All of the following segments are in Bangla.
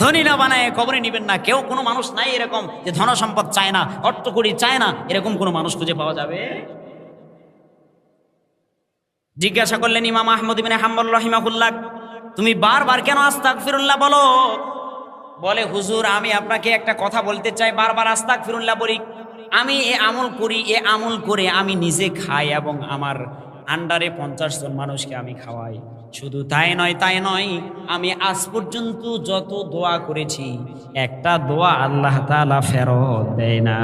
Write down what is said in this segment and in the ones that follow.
ধনী না বানায় কবরে নিবেন না। কেউ কোনো মানুষ নাই এরকম যে ধন সম্পদ চায় না, অর্থ কড়ি চায় না, এরকম কোনো মানুষ খুঁজে পাওয়া যাবে? জিজ্ঞাসা করলেন ইমাম আহমদ ইবনে হাম্বল রাহিমাহুল্লাহ, তুমি বারবার কেন আস্তাগফিরুল্লাহ বলো? বলে, হুজুর আমি আপনাকে একটা কথা বলতে চাই, বারবার আস্তাগফিরুল্লাহ বলি। আমি এ আমল করি, এ আমল করে আমি নিজে খাই এবং আমার আন্ডারে 50 জন মানুষকে আমি খাওয়াই। শুধু তাই নয়, আমি আজ পর্যন্ত যত দোয়া করেছি একটা দোয়া আল্লাহ তাআলা ফেরত দেয় না।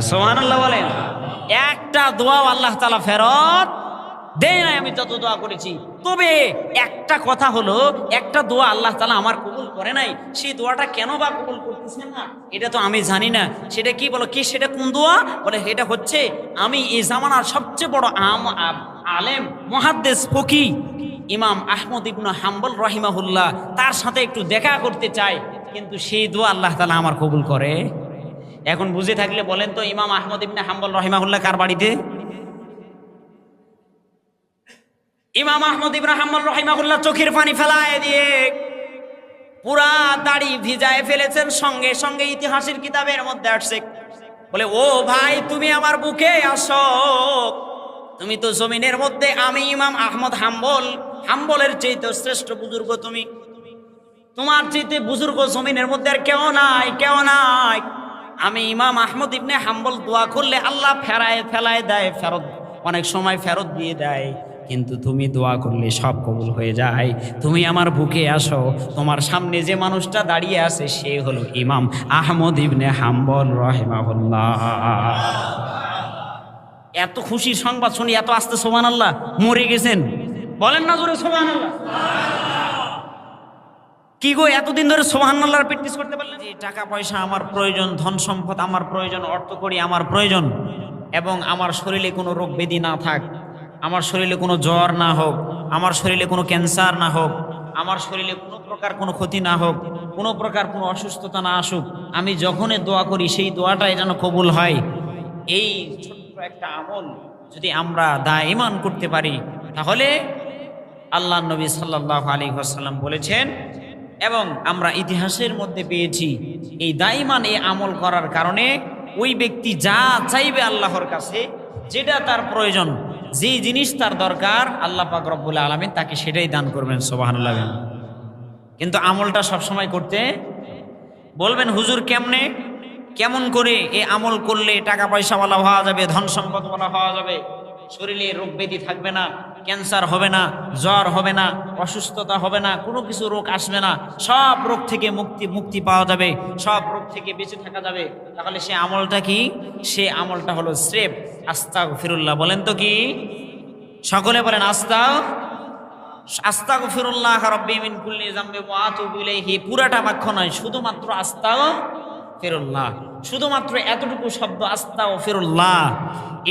সুবহানাল্লাহ বলেন। একটা দোয়াও আল্লাহ তাআলা ফেরত দেয় নাই আমি যত দোয়া করেছি। তবে একটা কথা হলো, একটা দোয়া আল্লাহ তাআলা আমার কবুল করে নাই। সেই দোয়াটা কেন বা কবুল করতেছেন না এটা তো আমি জানি না। সেটা কি বলো, কি সেটা কোন দোয়া? বলে এটা হচ্ছে, আমি এই জামানার সবচেয়ে বড় আলেম মুহাদ্দিস ফকি ইমাম আহমদ ইবনে হাম্বল রাহিমাহুল্লাহ, তার সাথে একটু দেখা করতে চাই, কিন্তু সেই দোয়া আল্লাহ তাআলা আমার কবুল করে। এখন বুঝে থাকলে বলেন তো, ইমাম আহমদ ইবনে হাম্বল রাহিমাহুল্লাহ কার বাড়িতে? ইমাম আহমদ ইবনে হাম্বল রাহিমাহুল্লাহ চোখের পানি ফেলায় দিয়ে পুরা দাড়ি ভিজায় ফেলেছেন। সঙ্গে সঙ্গে ইতিহাসের কিতাবের মধ্যে আসছে, বলে, ও ভাই তুমি আমার বুকে আসো। তুমি তো জমিনের মধ্যে, আমি ইমাম আহমদ হাম্বলের চাইতে শ্রেষ্ঠ বুজুর্গ তুমি, তোমার চাইতে বুজুর্গ জমিনের মধ্যে আর কেউ নাই। আমি ইমাম আহমদ ইবনে হাম্বল দোয়া করলে আল্লাহ ফেলায় দেয়, ফেরত অনেক সময় ফেরত দিয়ে দেয়, কিন্তু তুমি দোয়া করলে সব কবুল হয়ে যায়। তুমি আমার বুকে আসো। তোমার সামনে যে মানুষটা দাঁড়িয়ে আছে সে হলো ইমাম আহমদ ইবনে হাম্বল রাহিমাহুল্লাহ। এত খুশির সংবাদ শুনি এত আস্তে সুবহানাল্লাহ, মরে গেছেন বলেন না জোরে সুবহানাল্লাহ। কি গো এতদিন ধরে সুবহানাল্লাহর প্র্যাকটিস করতে পারলেন? যে টাকা পয়সা আমার প্রয়োজন, ধন সম্পদ আমার প্রয়োজন, অর্থ করি আমার প্রয়োজন, এবং আমার শরীরে কোনো রোগ ব্যাধি না থাক, আমার শরীরে কোনো জ্বর না হোক, আমার শরীরে কোনো ক্যান্সার না হোক, আমার শরীরে কোনো প্রকার কোনো ক্ষতি না হোক, কোনো প্রকার কোনো অসুস্থতা না আসুক, আমি যখনই দোয়া করি সেই দোয়াটাই যেন কবুল হয়। এই ছোট্ট একটা আমল যদি আমরা দায়মান করতে পারি, তাহলে আল্লাহ নবী সাল্লাল্লাহু আলাইহি ওয়াসাল্লাম বলেছেন, এবং আমরা ইতিহাসের মধ্যে পেয়েছি, এই দায়মান এই আমল করার কারণে ওই ব্যক্তি যা চাইবে আল্লাহর কাছে, যেটা তার প্রয়োজন, যেই জিনিস তার দরকার, আল্লাহ পাক রব্বুল আলামিন তাকে সেটাই দান করবেন। সুবহানাল্লাহ। কিন্তু আমলটা সবসময় করতে বলবেন, হুজুর কেমন করে এই আমল করলে টাকা পয়সাওয়ালা হওয়া যাবে, ধন সম্পদওয়ালা হওয়া যাবে, শরীরে রোগ ব্যাধি থাকবে না, ক্যান্সার হবে না, জ্বর হবে না, অসুস্থতা হবে না, কোনো কিছু রোগ আসবে না, সব রোগ থেকে মুক্তি পাওয়া যাবে, সব রোগ থেকে বেঁচে থাকা যাবে? তাহলে সে আমলটা কি? সে আমলটা হলো স্রেফ আস্তাগফিরুল্লাহ। বলেন তো কি? সকলে বলেন আস্তাগফিরুল্লাহ রাব্বি মিন কুল্লি যামবি ওয়া আতুবু ইলাইহি। পুরাটা বাক্য নয়, শুধুমাত্র আস্তাগফিরুল্লাহ, শুধুমাত্র এতটুকু শব্দ আস্তাগফিরুল্লাহ।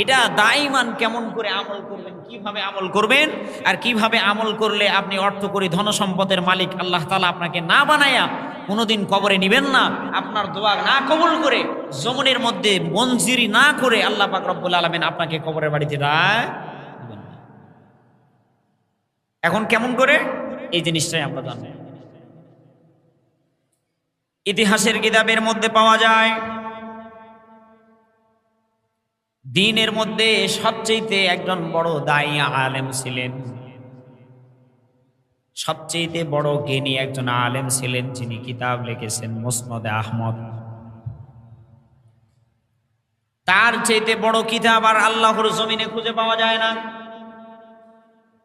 এটা দাইমান কেমন করে আমল করবেন, কিভাবে আমল করবেন, আর কিভাবে আমল করলে আপনি অর্থ করে ধন সম্পদের মালিক আল্লাহ তাআলা আপনাকে না বানায়া কোনোদিন কবরে নিবেন না, আপনার দোয়া না কবুল করে, জমিনের মধ্যে মঞ্জিরি না করে আল্লাহ পাক রব্বুল আলামিন আপনাকে কবরের বাড়িতে রাখবেন না। এখন কেমন করে এই জিনিসটাই আমরা জানব। ইতিহাসের কিতাবের মধ্যে পাওয়া যায়, দ্বীনের মধ্যে সবচেয়ে একজন বড় দায়ী আলেম ছিলেন, সবচেয়ে বড় জ্ঞানী একজন আলেম ছিলেন, যিনি কিতাব লিখেছেন মুসনাদে আহমদ। তার চাইতে বড় কিতাব আর আল্লাহর জমিনে খুঁজে পাওয়া যায় না।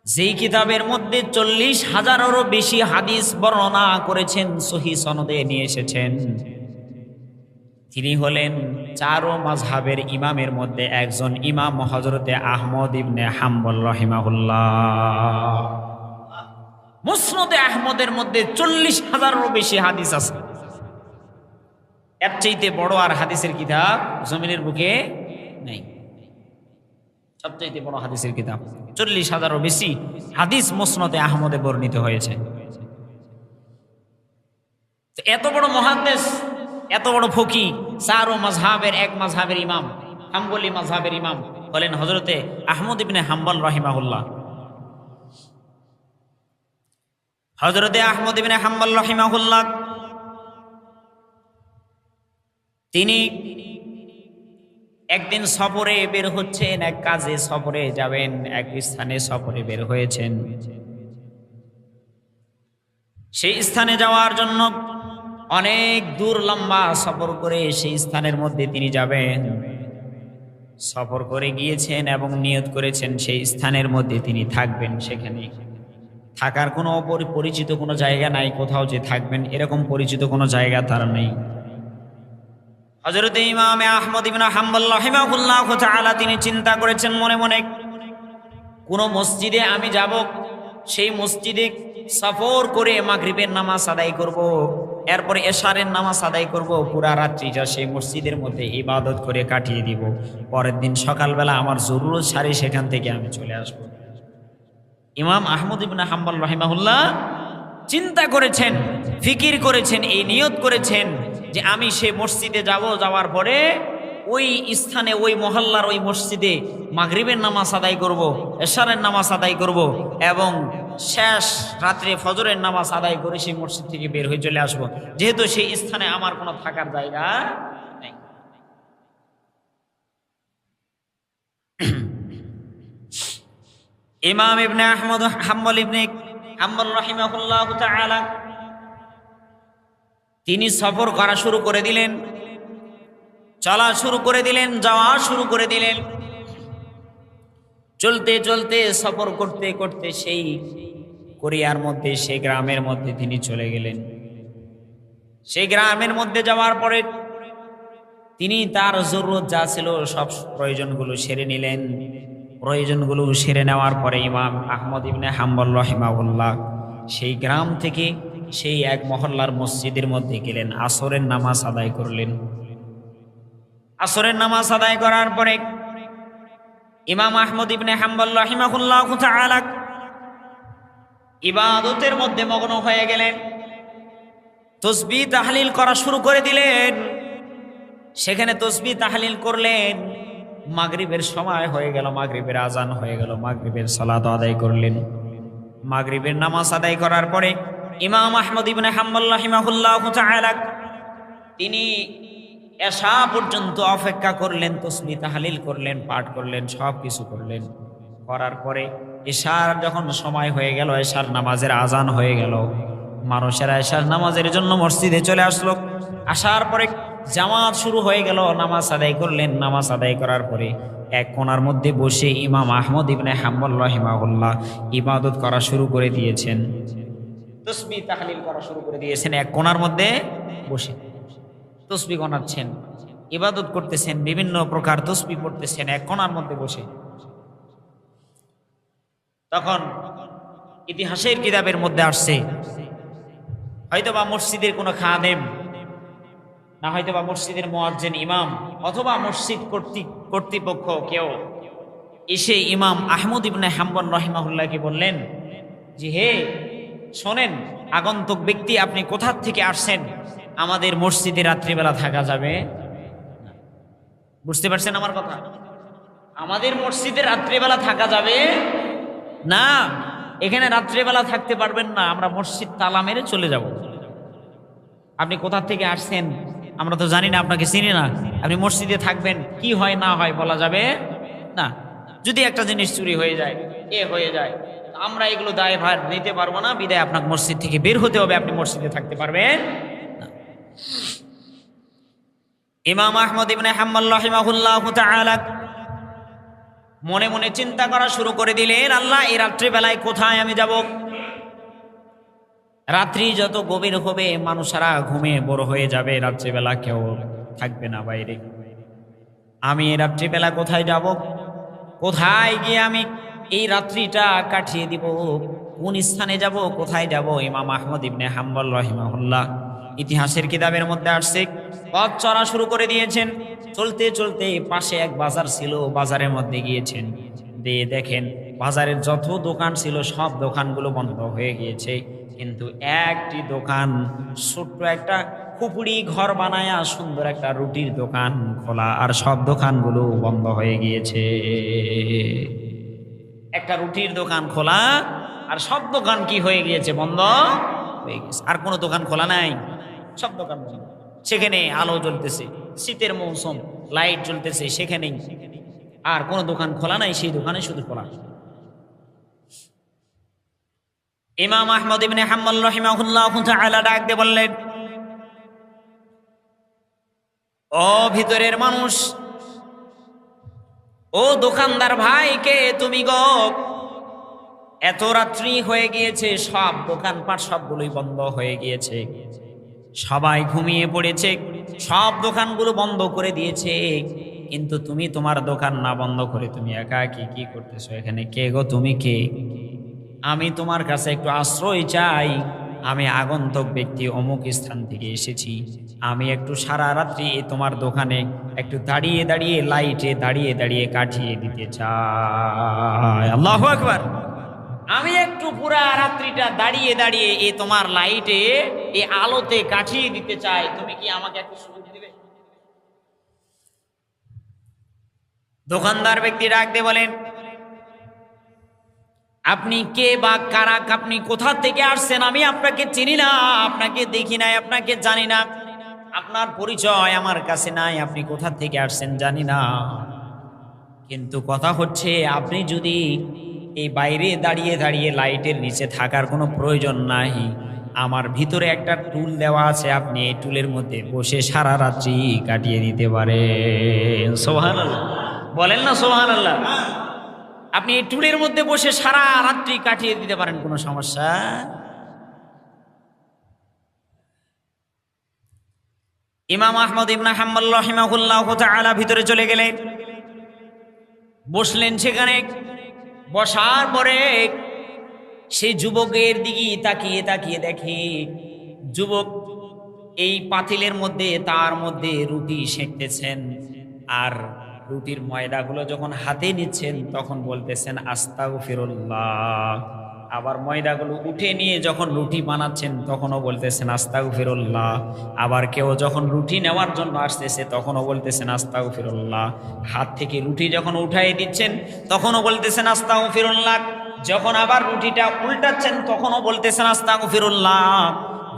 যেই কিতাবের মধ্যে 40,000-এরও বেশি হাদিস বর্ণনা করেছেন, সহিহ সনদে নিয়ে এসেছেন, তিনি হলেন চারো মাযহাবের ইমামের মধ্যে একজন ইমাম, হযরতে আহমদ ইবনে হাম্বল রাহিমাহুল্লাহ। মুসনাদে আহমদের মধ্যে 40,000-এরও বেশি হাদিস আছে। এর চাইতে বড় আর হাদিসের কিতাব জমিনের বুকে নেই। সবচাইতে বড় হাদিসের কিতাব, 40,000-এরও বেশি হাদিস মুসনাদে আহমদে বর্ণিত হয়েছে। এত বড় মুহাদ্দিস, এত বড় ফকি, চারো মাযহাবের এক মাযহাবের ইমাম, হাম্বলি মাযহাবের ইমাম হলেন হযরতে আহমদ ইবনে হাম্বল রাহিমাহুল্লাহ। হযরতে আহমদ ইবনে হাম্বল রাহিমাহুল্লাহ তিনি একদিন সফরে বের হচ্ছেন, এক কাজে সফরে যাবেন, এক স্থানে সফরে বের হয়েছেন। সেই স্থানে যাওয়ার জন্য অনেক দূর লম্বা সফর করে সেই স্থানের মধ্যে তিনি যাবেন। সফর করে গিয়েছেন এবং নিয়ত করেছেন সেই স্থানের মধ্যে তিনি থাকবেন। সেখানে থাকার কোনো পরিচিত কোনো জায়গা নাই, কোথাও যে থাকবেন এরকম পরিচিত কোনো জায়গা তার নেই। হযরত ইমাম আহমদ ইবনে হাম্বল রাহিমাহুল্লাহ তাআলা তিনি চিন্তা করেছেন মনে মনে, কোন মসজিদে আমি যাব, সেই মসজিদে সফর করে মাগরিবের নামাজ আদায় করব, এরপরে এশারের নামাজ আদায় করব, পুরা রাত্রিটা সেই মসজিদের মধ্যে ইবাদত করে কাটিয়ে দিব। পরের দিন সকালবেলা আমার জরুরত সারি সেখান থেকে আমি চলে আসব। ইমাম আহমদ ইবনে হাম্বল রাহিমাহুল্লাহ চিন্তা করেছেন, ফিকির করেছেন, এই নিয়ত করেছেন যে আমি সেই মসজিদে যাব, যাওয়ার পরে ওই স্থানে ওই মহল্লার ওই মসজিদে মাগরিবের নামাজ আদায় করব, এশারের নামাজ আদায় করব এবং শেষ রাত্রে ফজরের নামাজ আদায় করে সেই মসজিদ থেকে বের হয়ে চলে আসব, যেহেতু সেই স্থানে আমার কোনো থাকার জায়গা নেই। ইমাম ইবনে আহমদ হাম্বল ইবনে হাম্বল রাহিমাহুল্লাহ তাআলা তিনি সফর করা শুরু করে দিলেন, চলা শুরু করে দিলেন, যাওয়া শুরু করে দিলেন। চলতে চলতে সফর করতে করতে সেই কোরিয়ার মধ্যে, সেই গ্রামের মধ্যে তিনি চলে গেলেন। সেই গ্রামের মধ্যে যাওয়ার পরে তিনি তার জরুরত যা ছিল সব প্রয়োজনগুলো সেরে নিলেন। প্রয়োজনগুলো সেরে নেওয়ার পরে ইমাম আহমদ ইবনে হাম্বল রাহিমাহুল্লাহ সেই গ্রাম থেকে সেই এক মহল্লার মসজিদের মধ্যে গেলেন, আসরের নামাজ আদায় করলেন। আসরের নামাজ আদায় করার পরে ইমাম আহমদ ইবনে হাম্বল রাহিমাহুল্লাহ তাআলা ইবাদতের মধ্যে মগ্ন হয়ে গেলেন, তাসবিহ তাহলিল করা শুরু করে দিলেন। সেখানে তাসবিহ তাহলিল করলেন। মাগরিবের সময় হয়ে গেল, মাগরিবের আজান হয়ে গেল, মাগরিবের সালাত আদায় করলেন। মাগরিবের নামাজ আদায় করার পরে ইমাম আহমদ ইবনে হাম্বল রাহিমাহুল্লাহ তাআলা তিনি এশা পর্যন্ত অপেক্ষা করলেন, তাসবিহ তাহলিল করলেন, পাঠ করলেন, সব কিছু করলেন। করার পরে এশার যখন সময় হয়ে গেল, এশার নামাজের আজান হয়ে গেল, মানুষেরা এশার নামাজের জন্য মসজিদে চলে আসলো। আসার পরে জামাত শুরু হয়ে গেল, নামাজ আদায় করলেন। নামাজ আদায় করার পরে এক কোণার মধ্যে বসে ইমাম আহমদ ইবনে হাম্বল রাহিমাহুল্লাহ ইবাদত করা শুরু করে দিয়েছেন, তাসবিহ তাহলিল করা শুরু করে দিয়েছেন। এক কোণার মধ্যে বসে তাসবিহ গণাচ্ছেন, ইবাদত করতেছেন, বিভিন্ন প্রকার তাসবিহ পড়তেছেন এক কোণার মধ্যে বসে। তখন ইতিহাসের কিতাবের মধ্যে আসছে, হয়তোবা মসজিদের কোনো খাদেম, না হয়তোবা মসজিদের মুয়াজ্জিন ইমাম, অথবা মসজিদ কর্তৃপক্ষ কেউ এসে ইমাম আহমদ ইবনে হাম্বল রাহিমাহুল্লাহকে বললেন যে, হে শোনেন আগন্তুক ব্যক্তি, আপনি কোথা থেকে আসছেন? আমাদের মসজিদে রাত্রিবেলা থাকা যাবে? বুঝতে পারছেন আমার কথা? আমাদের মসজিদে রাত্রিবেলা থাকা যাবে না, এখানে রাত্রিবেলা থাকতে পারবেন না, আমরা মসজিদ তালা মেরে চলে যাব। আপনি কোথা থেকে আসছেন আমরা তো জানি না, আপনাকে চিনি না, আপনি মসজিদে থাকবেন, কি হয় না হয় বলা যাবে না। যদি একটা জিনিস চুরি হয়ে যায়, হয়ে যায়, আমরা এগুলো দায়ভার নিতে পারবো না, বিদায় আপনাকে মসজিদ থেকে বের হতে হবে, আপনি মসজিদে থাকতে পারবেন না। ইমাম আহমদ ইবনে হাম্বল রাহিমাহুল্লাহ তাআলা মনে মনে চিন্তা করা শুরু করে দিলেন, আল্লাহ এই রাত্রিবেলায় কোথায় আমি যাব? রাত্রি যত গভীর হবে মানুষেরা ঘুমে বড় হয়ে যাবে, রাত্রিবেলা কেউ থাকবে না বাইরে। আমি এই রাত্রিবেলা কোথায় যাব? কোথায় গিয়ে আমি এই রাত্রিটা কাটিয়ে দিব? কোন স্থানে যাব? কোথায় যাব? ইমাম আহমদ ইবনে হাম্বল রাহিমাহুল্লাহ ইতিহাসের কিতাবের মধ্যে আসছে, পথ চলা শুরু করে দিয়েছেন। চলতে চলতে পাশে এক বাজার ছিল, বাজারের মধ্যে গিয়েছেন, দিয়ে দেখেন বাজারের যত দোকান ছিল সব দোকানগুলো বন্ধ হয়ে গিয়েছে, কিন্তু একটি দোকান, ছোট্ট একটা খুপড়ি ঘর বানায়া সুন্দর একটা রুটির দোকান খোলা, আর সব দোকানগুলো বন্ধ হয়ে গিয়েছে। একটা রুটির দোকান খোলা আর সব দোকান কি হয়ে গিয়েছে? বন্ধ হয়ে গেছে। আর কোনো দোকান খোলা নাই, সব দোকান বন্ধ। সেখানে আলো জ্বলতেছে, শীতের মৌসুম, লাইট জ্বলতেছে, সেখানেই আর কোনো দোকান খোলা নাই, সেই দোকানে শুধু খোলা। ইমাম আহমদ ইবনে হাম্বল রাহিমাহুল্লাহু তাআলা ডাক দিয়ে বললেন, ও ভিতরের মানুষ, ও দোকানদার ভাই, কে তুমি গো? এত রাত্রি হয়ে গিয়েছে, সব দোকানপাট সবগুলোই বন্ধ হয়ে গিয়েছে, সবাই ঘুমিয়ে পড়েছে, সব দোকানগুলো বন্ধ করে দিয়েছে, কিন্তু তুমি তোমার দোকান না বন্ধ করে তুমি একা কি করতেছো এখানে? কে গো তুমি, কে? আমি তোমার কাছে একটু আশ্রয় চাই। আমি আগন্তুক ব্যক্তি, অমুক স্থান থেকে এসেছি। আমি একটু সারা রাত্রি তোমার দোকানে একটু দাঁড়িয়ে দাঁড়িয়ে, লাইটে দাঁড়িয়ে দাঁড়িয়ে কাটিয়ে দিতে চাই। আল্লাহু আকবার। আমি একটু পুরা রাত্রিটা দাঁড়িয়ে দাঁড়িয়ে তোমার লাইটে, এই আলোতে কাটিয়ে দিতে চাই। তুমি কি আমাকে একটু সুযোগ দিবে? দোকানদার ব্যক্তি ডাক দিয়ে বলেন, আপনি কে বা কারা? আপনি কোথা থেকে আসছেন? আমি আপনাকে চিনি না, আপনাকে দেখি নাই, আপনাকে জানি না, আপনার পরিচয় আমার কাছে নাই, আপনি কোথা থেকে আসছেন জানি না। কিন্তু কথা হচ্ছে, আপনি যদি এই বাইরে দাঁড়িয়ে দাঁড়িয়ে লাইটের নিচে থাকার কোনো প্রয়োজন নাই, আমার ভিতরে একটা টুল দেওয়া আছে, আপনি এই টুলের মধ্যে বসে সারা রাত্রি কাটিয়ে দিতে পারেন। সুবহানাল্লাহ, বলেন না সুবহানাল্লাহ। আপনি এই টুলের মধ্যে বসে সারা রাত্রি কাটিয়ে দিতে পারেন, কোনো সমস্যা। ইমাম আহমদ ইবনে হাম্বল রাহিমাহুল্লাহু তাআলা ভিতরে চলে গেলেন, বসলেন সেখানে। বসার পরে সেই যুবকের দিকে তাকিয়ে তাকিয়ে দেখে, যুবক এই পাতিলের মধ্যে, তার মধ্যে রুটি সেঁকতেছেন, আর রুটির ময়দাগুলো যখন হাতে নিচ্ছেন তখন বলতেছেন আস্তাগফিরুল্লাহ। আবার ময়দাগুলো উঠে নিয়ে যখন রুটি বানাচ্ছেন তখনও বলতেছেন আস্তাগফিরুল্লাহ। আবার কেউ যখন রুটি নেওয়ার জন্য আসতেছে তখনও বলতেছেন আস্তাগফিরুল্লাহ। হাত থেকে রুটি যখন উঠাই দিচ্ছেন তখনও বলতেছেন আস্তাগফিরুল্লাহ। যখন আবার রুটিটা উল্টাচ্ছেন তখনও বলতেছেন আস্তাগফিরুল্লাহ।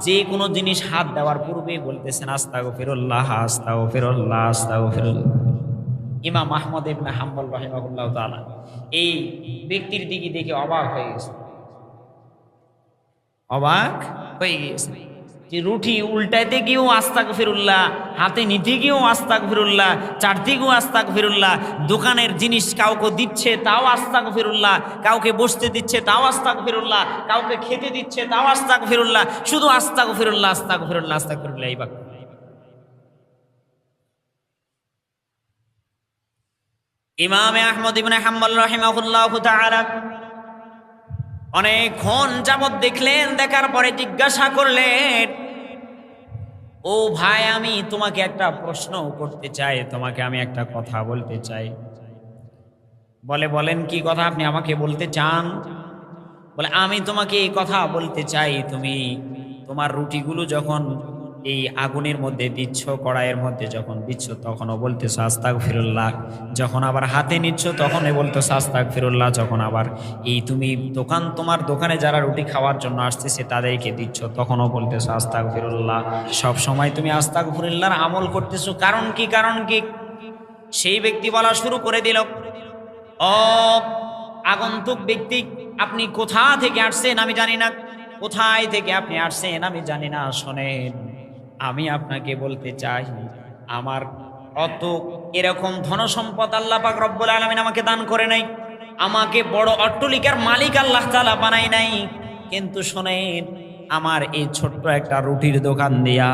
যে কোনো জিনিস হাত দেওয়ার পূর্বে বলতেছেন আস্তাগফিরুল্লাহ, আস্তাগফিরুল্লাহ, আস্তাগফিরুল্লাহ। ইমাম আহমদ ইবনে হাম্বল রাহিমাহুল্লাহু তাআলা এই ব্যক্তির দিকে দেখে অবাক হয়ে গেছে, অবাক হয়ে গিয়েছে যে রুটি উল্টাইতে গিয়েও আস্তাগফিরুল্লাহ, হাতে নিতে গিয়েও আস্তাগফিরুল্লাহ, চাটতে গিয়েও আস্তাগফিরুল্লাহ, দোকানের জিনিস কাউকে দিচ্ছে তাও আস্তাগফিরুল্লাহ, কাউকে বসতে দিচ্ছে তাও আস্তাগফিরুল্লাহ, কাউকে খেতে দিচ্ছে তাও আস্তাগফিরুল্লাহ, শুধু আস্তাগফিরুল্লাহ, আস্তাগফিরুল্লাহ, আস্তাগফিরুল্লাহ। এই বাক্য ইমাম আহমদ ইবনে হাম্বল রাহিমাহুল্লাহু তাআলা অনেকক্ষণ যাবত দেখলেন, দেখার পরে জিজ্ঞাসা করলেন, ও ভাই, আমি তোমাকে একটা প্রশ্ন করতে চাই, তোমাকে আমি একটা কথা বলতে চাই। বলে, বলেন কি কথা আপনি আমাকে বলতে চান? বলে, আমি তোমাকে এই কথা বলতে চাই, তুমি তোমার রুটিগুলো যখন এই আগুনের মধ্যে দিচ্ছ, কড়াইয়ের মধ্যে যখন দিচ্ছ তখনও বলতেছো আস্তাগফিরুল্লাহ, যখন আবার হাতে নিচ্ছ তখনই বলতেছো আস্তাগফিরুল্লাহ, যখন আবার এই তুমি তোমার দোকানে যারা রুটি খাওয়ার জন্য আসতেছে তাদেরকে দিচ্ছ তখনও বলতেছো আস্তাগফিরুল্লাহ। সব সময় তুমি আস্তাগফিরুল্লাহর আমল করতেছো, কারণ কি? কারণ কি? সেই ব্যক্তি বলা শুরু করে দিল, ও আগন্তুক ব্যক্তি, আপনি কোথা থেকে আসছেন আমি জানি না, কোথায় থেকে আপনি আসছেন আমি জানি না। শোনেন, আমি আপনাকে বলতে চাই, আমার অত এরকম ধনসম্পদ আল্লাহ পাক রব্বুল আলামিন আমাকে দান করে নাই, আমাকে বড় অট্টালিকার মালিক আল্লাহ তাআলা বানাই নাই, কিন্তু শোনেন, আমার এই ছোট্ট একটা রুটির দোকান দিয়া,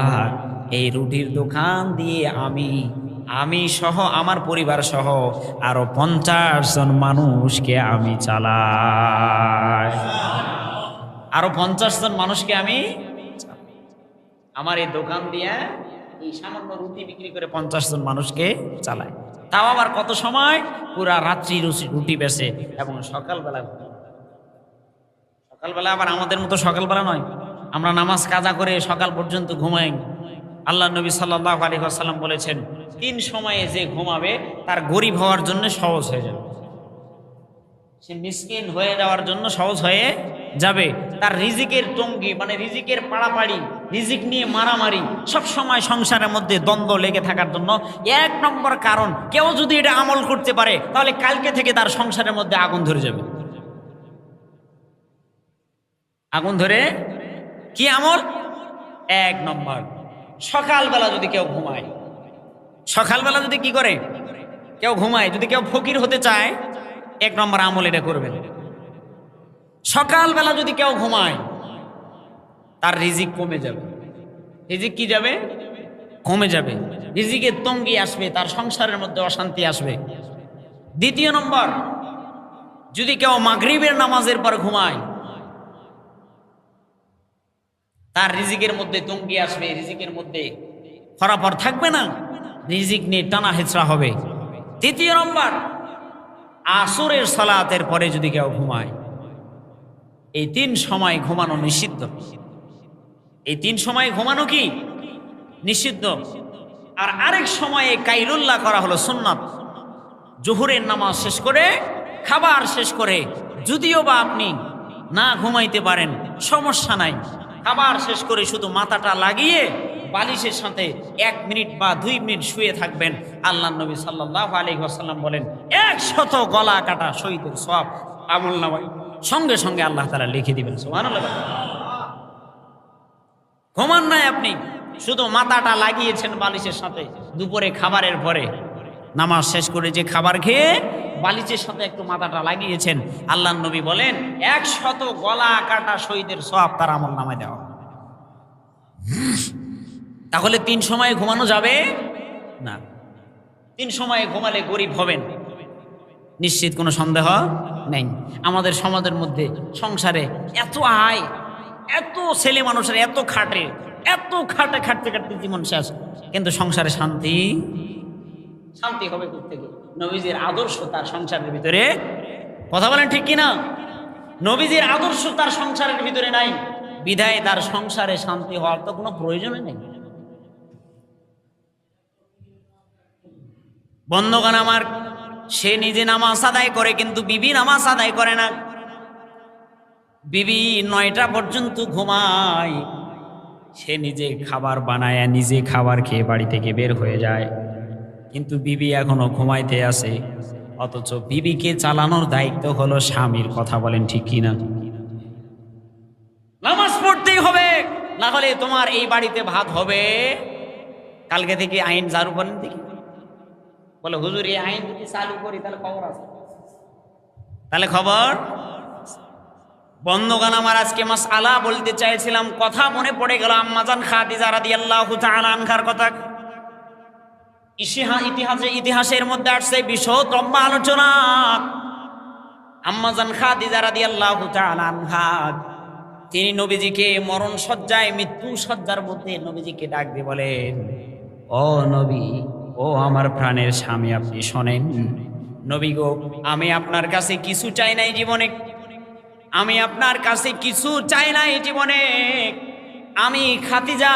এই রুটির দোকান দিয়ে আমি সহ আমার পরিবার সহ আরো 50 জন মানুষকে আমি চালাই, আরো 50 জন মানুষকে আমি আমার এই দোকান দিয়ে, এই সামান্য রুটি বিক্রি করে 50 জন মানুষকে চালায়। তাও আবার কত সময়? পুরা রাত্রি রুটি বেচে, এবং সকালবেলা আবার আমাদের মতো সকালবেলা নয়, আমরা নামাজ কাজা করে সকাল পর্যন্ত ঘুমাই। আল্লাহ নবী সাল্লাল্লাহু আলাইহি ওয়াসাল্লাম বলেছেন, 3 সময়ে যে ঘুমাবে তার গরিব হওয়ার জন্য সহজ হয়ে যাবে, সে মিসকিন হয়ে যাওয়ার জন্য সহজ হয়ে যাবে, তার রিজিকের টঙ্গি মানে রিজিকের পাড়াপাড়ি রিজিক নিয়ে মারামারি, সব সময় সংসারের মধ্যে দ্বন্দ্ব লেগে থাকার জন্য 1 নম্বর কারণ, কেউ যদি এটা আমল করতে পারে তাহলে কালকে থেকে তার সংসারের মধ্যে আগুন ধরে যাবে। আগুন ধরে কি আমল? 1 নম্বর, সকালবেলা যদি কেউ ঘুমায়, সকালবেলা যদি কি করে কেউ ঘুমায়, যদি কেউ ফকির হতে চায় 1 নম্বর আমল এটা করবেন। সকালবেলা যদি কেউ ঘুমায় তার রিজিক কমে যাবে। রিজিক কি যাবে? কমে যাবে। রিজিকের তঙ্গি আসবে, তার সংসারের মধ্যে অশান্তি আসবে। 2 নম্বর, যদি কেউ মাগরিবের নামাজের পর ঘুমায় তার রিজিকের মধ্যে তঙ্গি আসবে, রিজিকের মধ্যে ফরাফর থাকবে না, রিজিক নিয়ে টানা হেঁচড়া হবে। 3 নম্বর, আসরের সালাতের পরে যদি কেউ ঘুমায়, এই 3 সময় ঘুমানো নিষিদ্ধ। এই 3 সময় ঘুমানো কি নিষিদ্ধ। আর আরেক সময়ে কাইলুল্লাহ করা হলো সুন্নাত। জোহরের নামাজ শেষ করে, খাবার শেষ করে যদিও বা আপনি না ঘুমাইতে পারেন সমস্যা নাই, খাবার শেষ করে শুধু মাথাটা লাগিয়ে বালিশের সাথে 1 মিনিট বা 2 মিনিট শুয়ে থাকবেন। আল্লাহর নবী সাল্লাল্লাহু আলাইহি ওয়াসাল্লাম বলেন 100 গলা কাটা শহীদের সওয়াব আমলনামায় সঙ্গে সঙ্গে আল্লাহ তাআলা লিখে দিবেন। সুবহানাল্লাহ। ঘুমান নাই আপনি, শুধু মাথাটা লাগিয়েছেন বালিশের সাথে, দুপুরে খাবারের পরে নামাজ শেষ করে যে খাবার খেয়ে বালিশের সাথে একটু মাথাটা লাগিয়েছেন, আল্লাহর নবী বলেন 100 গলা কাটা শহীদের সওয়াব তার আমলনামায় দেওয়া। তাহলে 3 সময়ে ঘুমানো যাবে না। 3 সময়ে ঘুমালে গরিব হবেন নিশ্চিত, কোনো সন্দেহ নেই। আমাদের সমাজের মধ্যে সংসারে এত আয়, এত ছেলে মানুষের এত খাটে, এত খাটে, খাটতে খাটতে জীবন শেষ, কিন্তু সংসারে শান্তি হবে কোত্থেকে? নবীজির আদর্শ তার সংসারের ভিতরে, কথা বলেন ঠিক কিনা? নবীজির আদর্শ তার সংসারের ভিতরে নাই, বিধায় তার সংসারে শান্তি হওয়ার তো কোনো প্রয়োজনই নেই। বন্ধুগণ আমার, সে নিজে নামাজ আদায় করে কিন্তু বিবি নামাজ আদায় করে না। বিবি 9টা পর্যন্ত ঘুমায়, সে নিজে খাবার বানায়, নিজে খাবার খেয়ে বাড়ি থেকে বের হয়ে যায়, কিন্তু বিবি এখনো ঘুমাইতে আছে। অথচ বিবিকে চালানোর দায়িত্ব হলো স্বামীর। কথা বলেন ঠিক কিনা? নামাজ পড়তেই হবে, না হলে তোমার এই বাড়িতে ভাত হবে। কালকে থেকে আইন চালু করেন দেখি। বলে হুজুর এই আইন যদি চালু করি তাহলে খবর আছে, তাহলে খবর। বন্ধুগণ আমার, আজকে মাসআলা বলতে চাইছিলাম, কথা মনে পড়ে গেল আম্মাজান খাদিজা রাদিয়াল্লাহু তাআলা আনহার কথা। ইতিহাসের মধ্যে আসছে বিশদ লম্বা আলোচনা। আম্মাজান খাদিজা রাদিয়াল্লাহু তাআলা আনহা, তিনি নবীজিকে মরণ সজ্জায়, মৃত্যু সজ্জার মধ্যে নবীজিকে ডাক দিয়ে বলেন, ও নবী, ও আমার প্রাণের স্বামী, আপনি শোনেন। নবী গো, আমি আপনার কাছে কিছু চাই নাই জীবনে, আমি আপনার কাছে কিছু চাই নাই জীবনে। আমি খাদিজা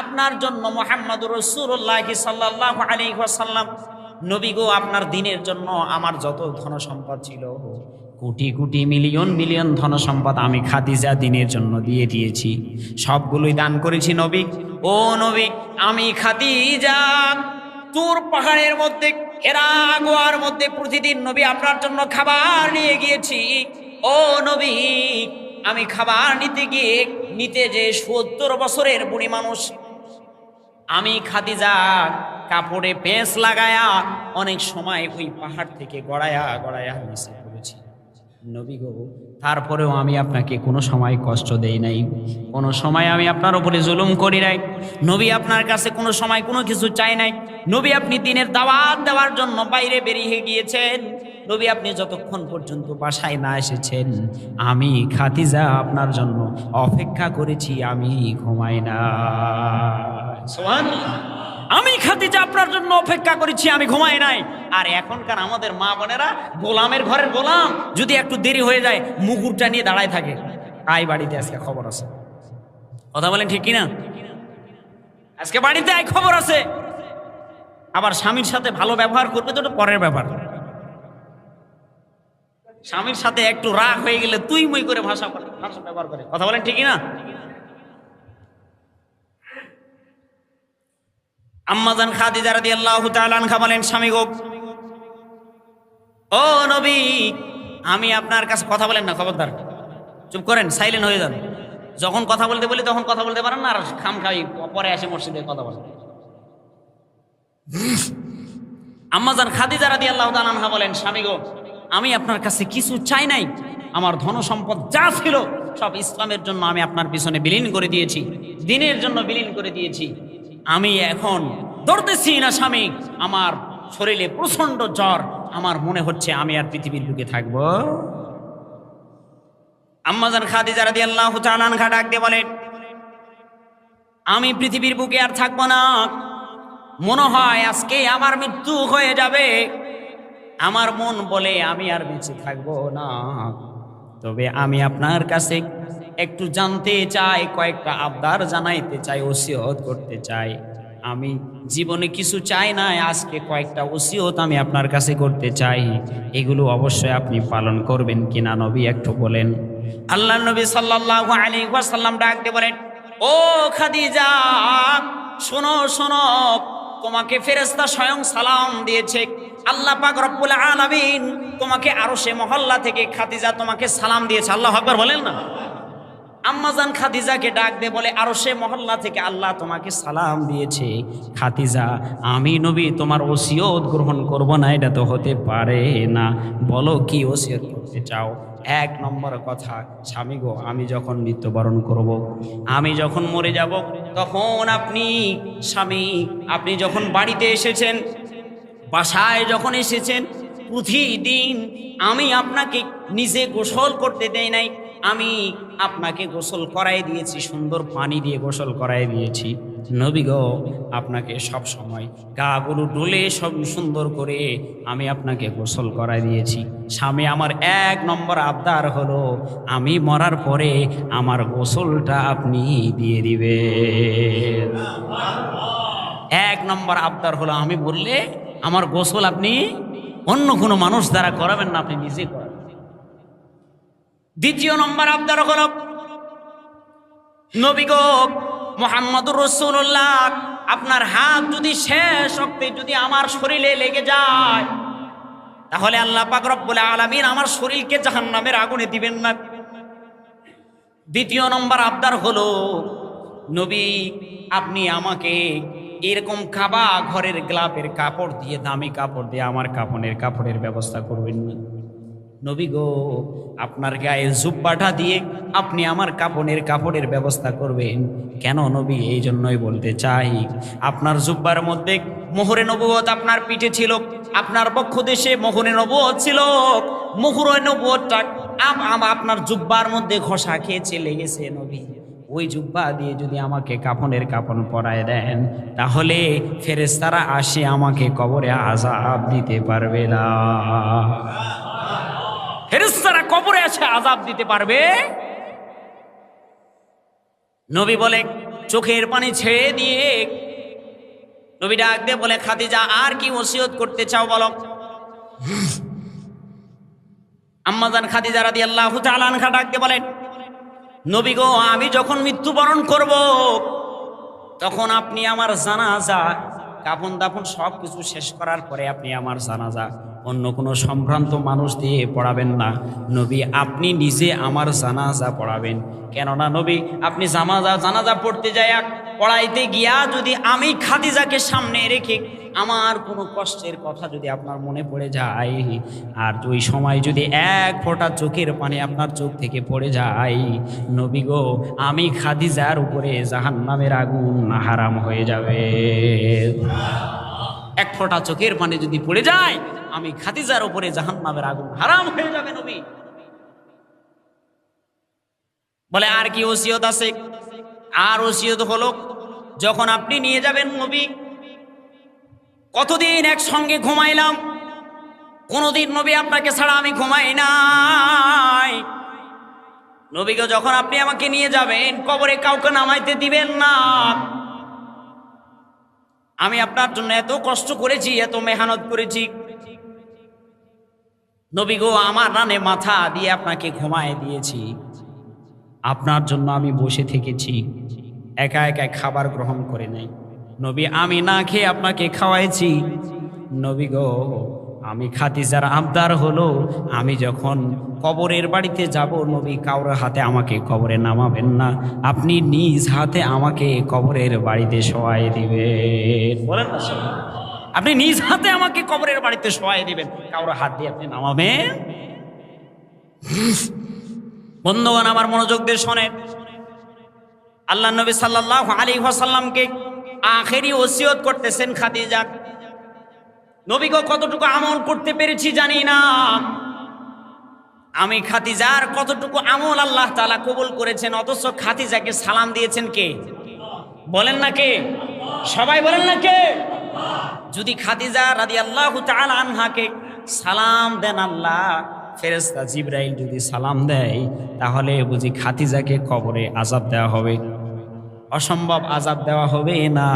আপনার জন্য মুহাম্মদুর রাসূলুল্লাহ সাল্লাল্লাহু আলাইহি ওয়াসাল্লাম, নবী গো, আপনার দ্বীনের জন্য আমার যত ধন সম্পদ ছিল, কোটি কোটি মিলিয়ন মিলিয়ন ধন সম্পদ আমি খাদিজা দ্বীনের জন্য দিয়ে দিয়েছি, সবগুলোই দান করেছি নবী। ও নবী, আমি খাদিজা তুর পাহাড়ের মধ্যে, হেরা গোয়ার মধ্যে প্রতিদিন নবী আপনার জন্য খাবার নিয়ে গিয়েছি। ও নবী, আমি খাবার নিতে যে 70 বছরের বুড়ি মানুষ, আমি খাদিজা কাপড়ে পেঁচ লাগায়া অনেক সময় ওই পাহাড় থেকে গড়ায়া গড়ায়া নিচে পড়েছি। নবী গো, তারপরেও আমি আপনাকে কোনো সময় কষ্ট দেই নাই, কোনো সময় আমি আপনার উপরে জুলুম করি নাই। নবী আপনার কাছে কোনো সময় কোনো কিছু চাই নাই। নবী আপনি দ্বীনের দাওয়াত দেওয়ার জন্য বাইরে বেরিয়ে গিয়েছেন, নবী আপনি যতক্ষণ পর্যন্ত বাসায় না এসেছেন, আমি খাদিজা আপনার জন্য অপেক্ষা করেছি, আমি ঘুমাই না। সুবহানাল্লাহ। আমি খাদিজা আপনার জন্য অপেক্ষা করেছি, আমি ঘুমাই নাই। আর এখনকার আমাদের মা বোনেরা গোলামের ঘরের গোলাম, যদি একটু দেরি হয়ে যায় মুগুরটা নিয়ে দাঁড়ায় থাকে। আই বাড়িতে আজকে খবর আছে, কথা বলেন ঠিক কিনা? আজকে বাড়িতে আই খবর আছে। আবার স্বামীর সাথে ভালো ব্যবহার করবে তো পরের ব্যাপার। স্বামীর সাথে একটু রাগ হয়ে গেলে তুই মুই করে ভাষা ব্যবহার করে, কথা বলেন ঠিক না? আম্মাজান খাদিজা রাদিয়াল্লাহু তাআলা আনহা বলেন, স্বামী গো, ও নবী, আমি আপনার কাছে কথা বলেন না, খবরদার চুপ করেন, সাইলেন্ট হয়ে যান। যখন কথা বলতে বলি তখন কথা বলতে পারেন না, আর খামখাই পরে আসে মসজিদে কথা বলেন। আম্মাজান খাদিজা রাদিয়াল্লাহু তাআলা আনহা বলেন, স্বামী গো, আমি আপনার কাছে কিছু চাই নাই। আমার ধন সম্পদ যা ছিল সব ইসলামের জন্য আমি আপনার পিছনে বিলীন করে দিয়েছি, দ্বীনের জন্য বিলীন করে দিয়েছি। আমি এখন ধরতেছি না স্বামী, আমার শরীরে প্রচন্ড জ্বর, আমার মনে হচ্ছে আমি আর পৃথিবীর বুকে থাকবো। আম্মাজান খাদিজা রাদিয়াল্লাহু তাআলা আনহা ডাক দিয়ে বলেন, আমি পৃথিবীর বুকে আর থাকবো না, মনে হয় আজকে আমার মৃত্যু হয়ে যাবে। আমার মন বলে আমি আর বেঁচে থাকবো না। তবে আমি আপনার কাছে একটু জানতে চাই, কয়েকটা আবদার জানাইতে চাই, ওসিয়ত করতে চাই। আমি জীবনে কিছু চাই না, আজকে কয়েকটা ওসিয়ত আমি আপনার কাছে করতে চাই। এগুলো অবশ্যই আপনি পালন করবেন কিনা নবী একটু বলেন। আল্লাহর নবী সাল্লাল্লাহু আলাইহি ওয়াসাল্লাম ডাক দিয়ে বলেন, ও খাদিজা, শোনো শোনো, তোমাকে ফেরেশতা স্বয়ং সালাম দিয়েছে। আল্লাহ পাক রব্বুল আলামিন তোমাকে আরশে মহল্লা থেকে খাদিজা তোমাকে সালাম দিয়েছে। আল্লাহু আকবার বলেন না। আম্মাজান খাদিজাকে ডাক দিয়ে বলে, আরশে মহল্লা থেকে আল্লাহ তোমাকে সালাম দিয়েছে। খাদিজা, আমি নবী তোমার ওসিয়ত গ্রহণ করব না, এটা তো হতে পারে না। বলো কি ওসিয়ত করতে চাও? এক নম্বর কথা, স্বামী গো, আমি যখন মৃত্যুবরণ করব, আমি যখন মরে যাব, তখন আপনি স্বামী, আপনি যখন বাড়িতে এসেছেন, বাসায় যখন এসেছেন, প্রতিদিন আমি আপনাকে নিজে গোসল করতে দেই নাই, আমি আপনাকে গোসল করাই দিয়েছি, সুন্দর পানি দিয়ে গোসল করাই দিয়েছি। নবী গো, আপনাকে সব সময় গাগুলো ডলে সব সুন্দর করে আমি আপনাকে গোসল করাই দিয়েছি। স্বামী, আমার এক নম্বর আবদার হলো, আমি মরার পরে আমার গোসলটা আপনি দিয়ে দিবেন। এক নম্বর আবদার হলো, আমি বললে আমার গোসল আপনি অন্য কোনো মানুষ দ্বারা করাবেন না, আপনি নিজে করাবেন। দ্বিতীয় নম্বর আবদার হলো, নবী গো মুহাম্মদুর রাসূলুল্লাহ, আপনার হাত যদি শেষ অক্তে যদি আমার শরীরে লেগে যায়, তাহলে আল্লাহ পাক রব্বুল আলামিন আমার শরীরকে জাহান্নামের আগুনে দিবেন না। দ্বিতীয় নম্বর আবদার হলো, নবী আপনি আমাকে এরকম কাবা ঘরের গ্লাপের কাপড় দিয়ে, দামি কাপড় দিয়ে আমার কাপড়ের ব্যবস্থা করবেন না। নবী গো, আপনার গায়ে জুব্বাটা দিয়ে আপনি আমার কাপড়ের ব্যবস্থা করবেন। কেন নবী? এই জন্যই বলতে চাই, আপনার জুব্বার মধ্যে মোহরে নবুয়ত আপনার পিঠে ছিল, আপনার বক্ষ দেশে মোহরে নবুয়ত ছিল। মোহরে নবুয়তটা আপনার জুব্বার মধ্যে ঘষা খেয়েছে, লেগেছে। নবী, ওই জুব্বা দিয়ে যদি আমাকে কাপন পরায় দেন, তাহলে ফেরেশতারা আসে আমাকে কবরে আযাব দিতে পারবে না। ফেরেশতারা কবরে আসে আযাব দিতে পারবে? নবী বলে, চোখের পানি ছেড়ে দিয়ে নবী ডাক দিয়ে বলে, খাদিজা আর কি ওসিয়ত করতে চাও বলো। আম্মাজান খাদিজা রাদিয়াল্লাহু তাআলা আনহা ডাক দিয়ে বলেন, নবী গো, আমি যখন মৃত্যুবরণ করব, তখন আপনি আমার জানাজা, কাফন দাফন সব কিছু শেষ করার পরে আপনি আমার জানাজা অন্য কোনো সম্ভ্রান্ত মানুষ দিয়ে পড়াবেন না। নবী, আপনি নিজে আমার জানাজা পড়াবেন। কেননা নবী, আপনি জানাজা পড়তে যায়, পড়াইতে গিয়া যদি আমি খাদিজাকে সামনে রেখে আমার কোনো কষ্টের কথা যদি আপনার মনে পড়ে যায়, আর ওই সময় যদি এক ফোঁটা চোখের পানি আপনার চোখ থেকে পড়ে যায়, নবী গো, আমি খাদিজার উপরে জাহান্নামের আগুন হারাম হয়ে যাবে। এক ফোঁটা চোখের পানি যদি পড়ে যায়, আমি খাদিজার উপরে জাহান্নামের আগুন হারাম হয়ে যাবে। নবী বলে, আর কি ওসিয়ত আছে? আর ওসিয়ত হলো, যখন আপনি নিয়ে যাবেন নবী, কতদিন একসঙ্গে ঘুমাইলাম, কোনদিন নবী আপনাকে ছাড়া আমি ঘুমাই নাই। নবীকে যখন আপনি আমাকে নিয়ে যাবেন, কবরে কাউকে নামাইতে দিবেন না। আমি আপনার জন্য এত কষ্ট করেছি, এত মেহনত করেছি। নবী গো, আমার রানে মাথা দিয়ে আপনাকে ঘুমায় দিয়েছি, আপনার জন্য আমি বসে থেকেছি, একা একা খাবার গ্রহণ করে নাই। নবী আমি না খেয়ে আপনাকে খাওয়াইছি। নবী গো, আমি খাদিজার আবদার হলো আমি যখন কবরের বাড়িতে যাব, নবী কাউর হাতে আমাকে কবরে নামাবেন না, আপনি নিজ হাতে আমাকে কবরের বাড়িতে শোয়াই দিবেন। বলেন না, আপনি নিজ হাতে আমাকে কবরের বাড়িতে শোয়াই দিবেন, কাউর হাত দিয়ে আপনি নামাবেন। বন্ধুগণ আমার মনোযোগ দিয়ে শোনেন, আল্লাহ নবী সাল্লাল্লাহু আলাইহি ওয়াসাল্লামকে আখেরি ওসিয়ত করতেছেন খাদিজা। নবী গো, কতটুকু আমল করতে পেরেছি জানি না, আমি খাদিজার কতটুকু আমল আল্লাহ তাআলা কবুল করেছেন, অথচ খাদিজাকে সালাম দিয়েছেন কে? বলেন না কে? সবাই বলেন না কে? যদি খাদিজা রাদিয়াল্লাহু তাআলা আনহাকে সালাম দেন আল্লাহ, ফেরেশতা জিবরাইল যদি সালাম দেয়, তাহলে বুঝি খাদিজাকে কবরে আযাব দেওয়া হবে? অসম্ভব আযাব দেওয়া হবে না।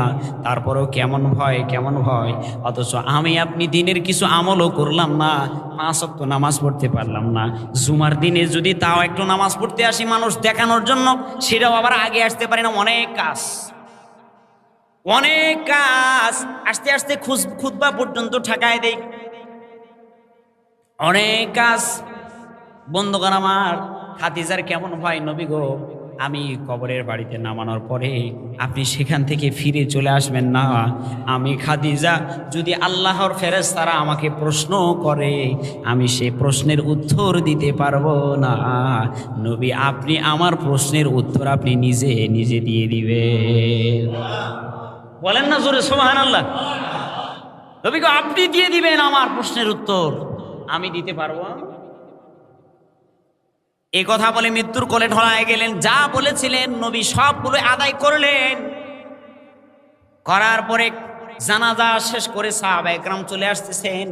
তারপরেও কেমন ভয়, কেমন ভয়। অথচ আমি আপনি দিনের কিছু আমলও করলাম না, 5 ওয়াক্ত নামাজ পড়তে পারলাম না, জুমার দিনে যদি তাও একটু নামাজ পড়তে আসি মানুষ দেখানোর জন্য, সেটাও আবার আগে আসতে পারি না। অনেক কাজ, অনেক কাজ, আস্তে আস্তে খুতবা পর্যন্ত ঠেকায় দেই, অনেক কাজ। বন্ধুগণ আমার, খাদিজার কেমন ভয়, নবী গো আমি কবরের বাড়িতে নামানোর পরে আপনি সেখান থেকে ফিরে চলে আসবেন না। আমি খাদিজা, যদি আল্লাহর ফেরেশতারা আমাকে প্রশ্ন করে, আমি সেই প্রশ্নের উত্তর দিতে পারবো না। নবী আপনি আমার প্রশ্নের উত্তর আপনি নিজে নিজে দিয়ে দিবেন। বলেন না জোরে সুবহানাল্লাহ। নবী গো আপনি দিয়ে দিবেন আমার প্রশ্নের উত্তর, আমি দিতে পারবো। এই কথা বলে মৃত্যুর কোলে ঢলায় গেলেন। যা বলেছিলেন নবী সবগুলো আদায় করলেন। করার পরে জানাজা শেষ করে সাহাবায়ে কেরাম চলে আসতেছেন।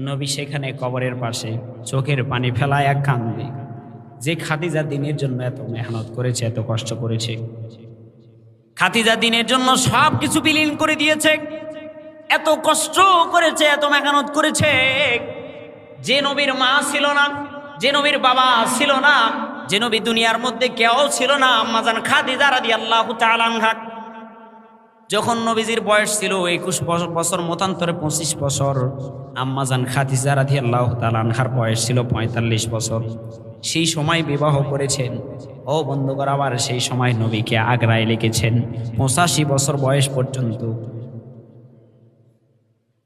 নবী সেখানে কবরের পাশে চোখের পানি ফেলায় কাঁদে, যে খাদিজা দিনের জন্য এত মেহনত করেছে, এত কষ্ট করেছে, খাদিজা দিনের জন্য সব কিছু বিলীন করে দিয়েছে, এত কষ্ট করেছে, এত মেহনত করেছে। যে নবীর মা ছিল না, যে নবীর বাবা ছিল না, যে নবী দুনিয়ার মধ্যে কেউ ছিল না, আম্মাজান খাদিজা রাদিয়াল্লাহু তাআলা আনহা, যখন নবীজির বয়স ছিল 21 বছর, মতান্তরে 25 বছর, আম্মাজান খাদিজা রাদিয়াল্লাহু তাআলা আনহার বয়স ছিল 45 বছর। সেই সময় বিবাহ করেছেন। ও বন্ধুগণ, আবার সেই সময় নবীকে আগ্রায় লিখেছেন 85 বছর বয়স পর্যন্ত।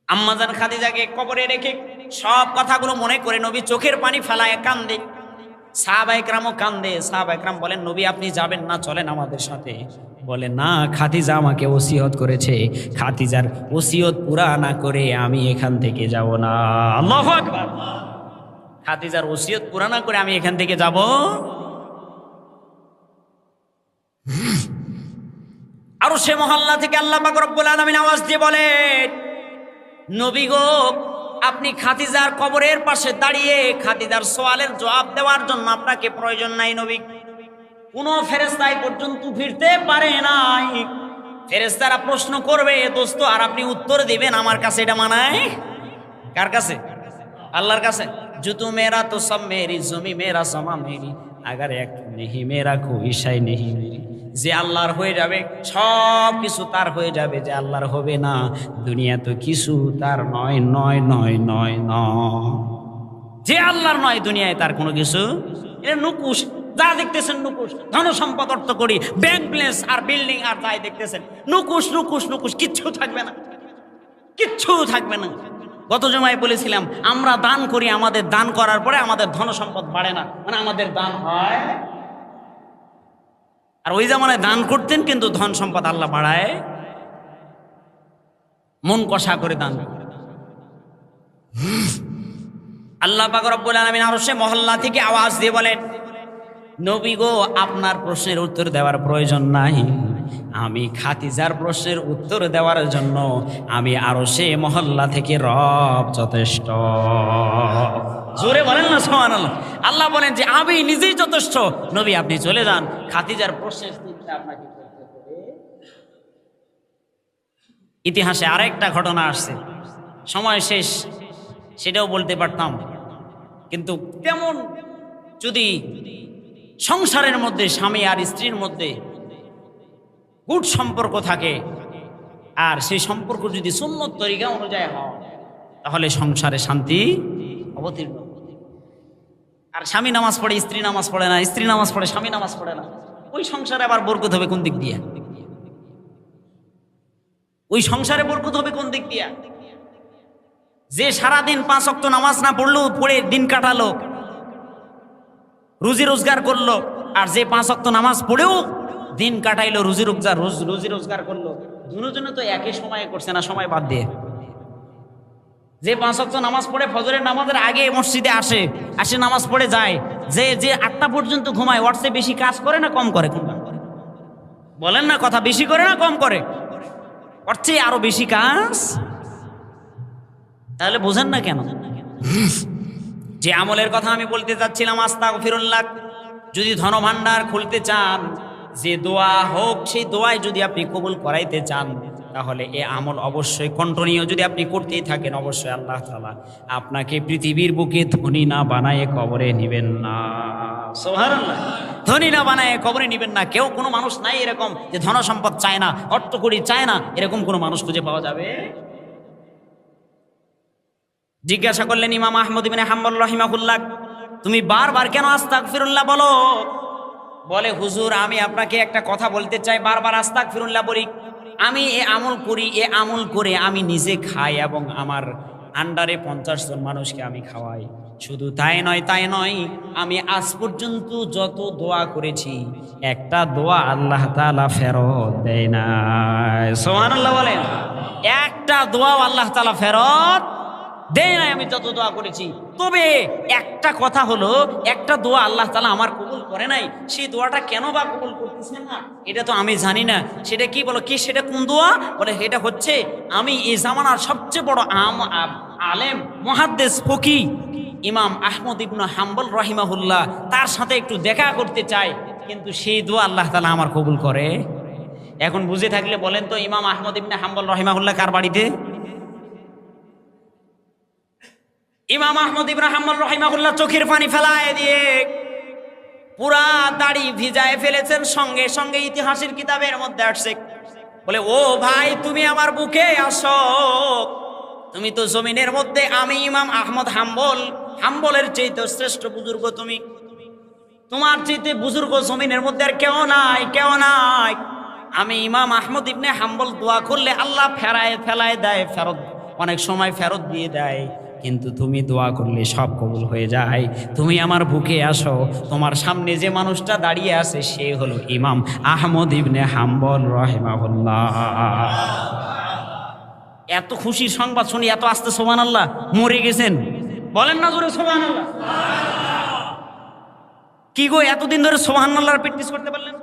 আম্মাজান খাদিজাকে কবরে রেখে সব কথাগুলো মনে করে নবী চোখের পানি ফেলায় কান্দে, সাহাবায়ে কেরামও কান্দে। সাহাবায়ে কেরাম বলেন নবী আপনি যাবেন না, চলেন আমাদের সাথে। বলে না, খাদিজা আমাকে ওসিয়ত করেছে, খাদিজার ওসিয়ত পুরা না করে আমি এখান থেকে যাব না। আল্লাহু আকবার। খাদিজার ওসিয়ত পুরা না করে আমি এখান থেকে যাব। আর সে মহল্লা থেকে আল্লাহ পাক রব্বুল আলামিন আওয়াজ দিয়ে বলেন, নবী গো আপনি খাদিজার কবরের পাশে দাঁড়িয়ে খাদিজার সওয়ালের জবাব দেওয়ার জন্য আপনাকে প্রয়োজন নাই। নবী কোন ফেরেশতা পর্যন্ত ফিরতে পারে নাই। ফেরেশতারা প্রশ্ন করবে দোস্ত, আর আপনি উত্তর দিবেন আমার কাছে। এটা মানায় কার কাছে? আল্লাহর কাছে। জুতু মেরা তো সব মেরি, জমি মেরা সমা মেরি, আগার এক নেহি মেরা কোই শাই নেহি মেরি। যে আল্লাহর হয়ে যাবে সব কিছু তার হয়ে যাবে, যে আল্লাহর হবে না দুনিয়া তো কিছু তার নয়, নয় নয় নয় নয়। যে আল্লাহর নয় দুনিয়ায় তার কোনো কিছু। এটা নুকুশ, যা দেখতেছেন নুকুশ, ধন সম্পদ অর্থ করি, ব্যাংক ব্যালেন্স আর বিল্ডিং আর যাই দেখতেছেন নুকুশ নুকুশ নুকুশ, কিচ্ছু থাকবে না, কিচ্ছু থাকবে না। গত জমায় বলেছিলাম আমরা দান করি, আমাদের দান করার পরে আমাদের ধন সম্পদ বাড়ে না, মানে আমাদের দান হয়। আর ওই জামানায় দান করতেন কিন্তু ধন সম্পদ আল্লাহ বাড়ায়, মন কষা করে দান। আল্লাহ পাক রব্বুল আলামিন আরশে মহল্লা থেকে আওয়াজ দিয়ে বলেন, নবী গো আপনার প্রশ্নের উত্তর দেওয়ার প্রয়োজন নাই, আমি খাদিজার প্রশ্নের উত্তর দেওয়ার জন্য আমি আরশে মহল্লা থেকে রব যথেষ্ট। জোরে বলেন না সুবহানাল্লাহ। আল্লাহ বলেন যে আমি নিজেই যথেষ্ট, নবী আপনি চলে যান, খাদিজার প্রশ্নের চিন্তা আপনাকে করতে হবে। ইতিহাসে আরেকটা ঘটনা আসছে, সময় শেষ, সেটাও বলতে পারতাম, কিন্তু তেমন যদি সংসারের মধ্যে স্বামী আর স্ত্রীর মধ্যে গুড সম্পর্ক থাকে, আর সেই সম্পর্ক যদি সুন্নত তরিকা অনুযায়ী হয় তাহলে সংসারে শান্তি অবতীর্ণ। আর স্বামী নামাজ পড়ে স্ত্রী নামাজ পড়ে না, স্ত্রী নামাজ পড়ে স্বামী নামাজ পড়ে না, ওই সংসারে আবার বরকত হবে কোন দিক দিয়ে? ওই সংসারে বরকত হবে কোন দিক দিয়া? যে সারাদিন 5 ওয়াক্ত নামাজ না পড়লো, পড়ে দিন কাটালো, রুজি রোজগার করলো, আর যে 5 ওয়াক্ত নামাজ পড়েও দিন কাটাইলো, রুজি রোজগার করলো, দুজনে তো একই সময়ে করছে না, সময় বাদ দিয়ে। যে 5 ওয়াক্ত নামাজ পড়ে ফজরের নামাজের আগে মসজিদে আসে নামাজ পড়ে যায়, যে 8টা পর্যন্ত ঘুমায়, ওর চেয়ে বেশি কাজ করে না কম করে? কোনটা বলেন না? কথা বেশি করে না কম করে? ওর চেয়ে আরো বেশি কাজ। তাহলে বোঝেন না কেন? যে আমলের কথা আমি বলতে চাচ্ছিলাম, আস্তাগফিরুল্লাহ, যদি ধনভাণ্ডার খুলতে চান, যে দোয়া হোক সেই দোয়ায় যদি আপনি কবুল করাইতে চান, তাহলে এ আমল অবশ্যই কন্টিনিউ যদি আপনি করতেই থাকেন, অবশ্যই আল্লাহ তাআলা আপনাকে পৃথিবীর বুকে ধনী না বানায় কবরে নিবেন না। সুবহানাল্লাহ। ধনী না বানায় কবরে নিবেন না। কেউ, কোনো মানুষ নাই এরকম যে ধন সম্পদ চায় না, অর্থ করি চায় না, এরকম কোনো মানুষ খুঁজে পাওয়া যাবে? জিজ্ঞাসা করলেন ইমাম আহমদ ইবনে হাম্বল রাহিমাহুল্লাহ, তুমি বারবার কেন আস্তাগফিরুল্লাহ বলো? বলে, হুজুর আমি আপনাকে একটা কথা বলতে চাই, বারবার আস্তাগফিরুল্লাহ বলি, আমি এ আমল করি, এ আমল করে আমি নিজে খাই এবং আমার আন্ডারে 50 জন মানুষকে আমি খাওয়াই। শুধু তাই নয়, আমি আজ পর্যন্ত যত দোয়া করেছি একটা দোয়া আল্লাহ তাআলা ফেরত দেয় না। সুবহানাল্লাহ বলেন। একটা দোয়াও আল্লাহ তাআলা ফেরত দেয় নাই আমি যত দোয়া করেছি। তবে একটা কথা হলো, একটা দোয়া আল্লাহ তাআলা আমার কবুল করে নাই, সেই দোয়াটা কেন বা কবুল করতেছেন না এটা তো আমি জানি না। সেটা কি বলো, কি সেটা কোন দোয়া? বলে এটা হচ্ছে, আমি এই জামানার সবচেয়ে বড় আলেম, মুহাদ্দিস, ফকিহ ইমাম আহমদ ইবনে হাম্বল রাহিমাহুল্লাহ, তার সাথে একটু দেখা করতে চাই, কিন্তু সেই দোয়া আল্লাহ তাআলা আমার কবুল করে। এখন বুঝে থাকলে বলেন তো, ইমাম আহমদ ইবনে হাম্বল রাহিমাহুল্লাহ কার বাড়িতে? ইমাম আহমদ ইবনে হাম্বল রাহিমাহুল্লাহ চোখের পানি ফেলায় দিয়ে পুরা দাড়ি ভিজায় ফেলেছেন। সঙ্গে সঙ্গে ইতিহাসের কিতাবের মধ্যে আসছে, বলে, ও ভাই তুমি আমার বুকে আসো, তুমি তো জমিনের মধ্যে, আমি ইমাম আহমদ হাম্বলের চাইতে শ্রেষ্ঠ বুজুর্গ, তুমি, তোমার চাইতে বুজুর্গ জমিনের মধ্যে আর কেউ নাই। আমি ইমাম আহমদ ইবনে হাম্বল দোয়া করলে আল্লাহ ফেলায় দেয়, ফেরত অনেক সময় ফেরত দিয়ে দেয়, কিন্তু তুমি দোয়া করলে সব কবুল হয়ে যায়। তুমি আমার বুকে আসো, তোমার সামনে যে মানুষটা দাঁড়িয়ে আছে সে হলো ইমাম আহমদ ইবনে হাম্বল রাহিমাহুল্লাহ। এত খুশির সংবাদ শুনি এত আস্তে সুবহানাল্লাহ, মরে গেছেন? বলেন না জোরে সুবহানাল্লাহ। কি গো, এতদিন ধরে সুবহানাল্লাহর প্র্যাকটিস করতে পারলেন?